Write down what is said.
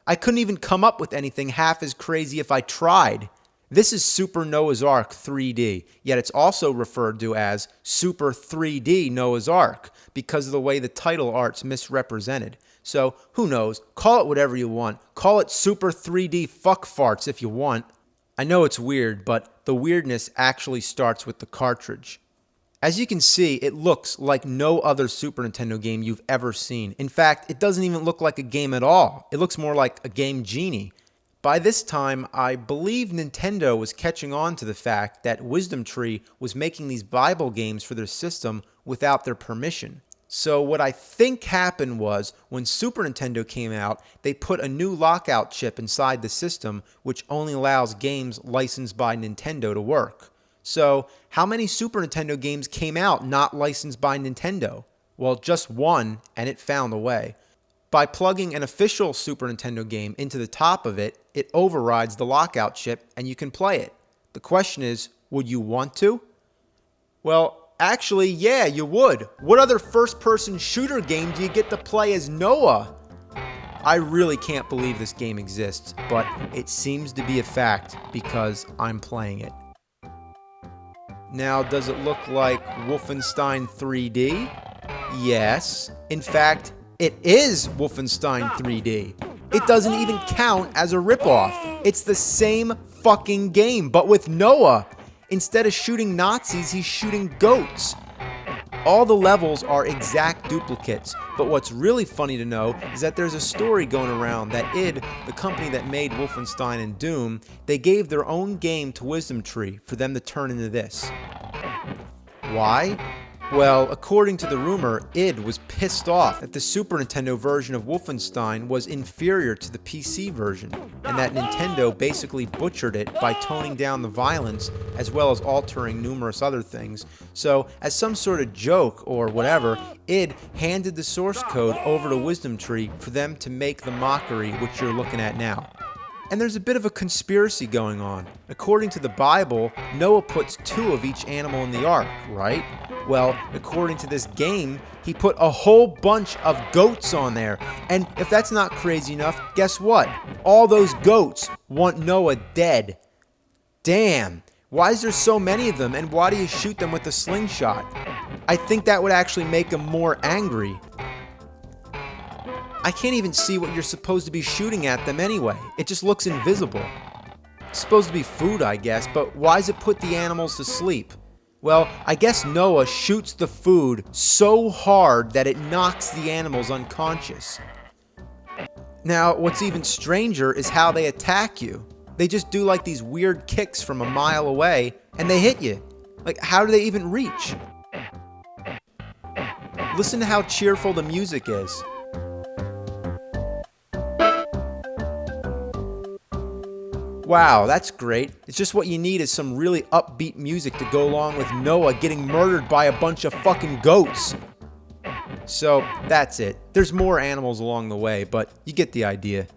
I couldn't even come up with anything half as crazy if I tried. This is Super Noah's Ark 3D, yet it's also referred to as Super 3D Noah's Ark because of the way the title art's misrepresented. So, who knows? Call it whatever you want. Call it Super 3D Fuck Farts if you want. I know it's weird, but the weirdness actually starts with the cartridge. As you can see, it looks like no other Super Nintendo game you've ever seen. In fact, it doesn't even look like a game at all. It looks more like a Game Genie. By this time, I believe Nintendo was catching on to the fact that Wisdom Tree was making these Bible games for their system without their permission. So what I think happened was, when Super Nintendo came out, they put a new lockout chip inside the system, which only allows games licensed by Nintendo to work. So, how many Super Nintendo games came out not licensed by Nintendo? Well, just one, and it found a way. By plugging an official Super Nintendo game into the top of it, it overrides the lockout chip and you can play it. The question is, would you want to? Well, actually, yeah, you would. What other first-person shooter game do you get to play as Noah? I really can't believe this game exists, but it seems to be a fact because I'm playing it. Now, does it look like Wolfenstein 3D? Yes. In fact, it is Wolfenstein 3D. It doesn't even count as a ripoff. It's the same fucking game, but with Noah. Instead of shooting Nazis, he's shooting goats. All the levels are exact duplicates, but what's really funny to know is that there's a story going around that id, the company that made Wolfenstein and Doom, they gave their own game to Wisdom Tree for them to turn into this. Why? Well, according to the rumor, id was pissed off that the Super Nintendo version of Wolfenstein was inferior to the PC version, and that Nintendo basically butchered it by toning down the violence as well as altering numerous other things. So, as some sort of joke or whatever, id handed the source code over to Wisdom Tree for them to make the mockery which you're looking at now. And there's a bit of a conspiracy going on. According to the Bible, Noah puts 2 of each animal in the ark, right? Well, according to this game, he put a whole bunch of goats on there. And if that's not crazy enough, guess what? All those goats want Noah dead. Damn, why is there so many of them, and why do you shoot them with a slingshot? I think that would actually make them more angry. I can't even see what you're supposed to be shooting at them anyway. It just looks invisible. It's supposed to be food, I guess, but why does it put the animals to sleep? Well, I guess Noah shoots the food so hard that it knocks the animals unconscious. Now, what's even stranger is how they attack you. They just do like these weird kicks from a mile away, and they hit you. Like, how do they even reach? Listen to how cheerful the music is. Wow, that's great. It's just what you need is some really upbeat music to go along with Noah getting murdered by a bunch of fucking goats. So, that's it. There's more animals along the way, but you get the idea.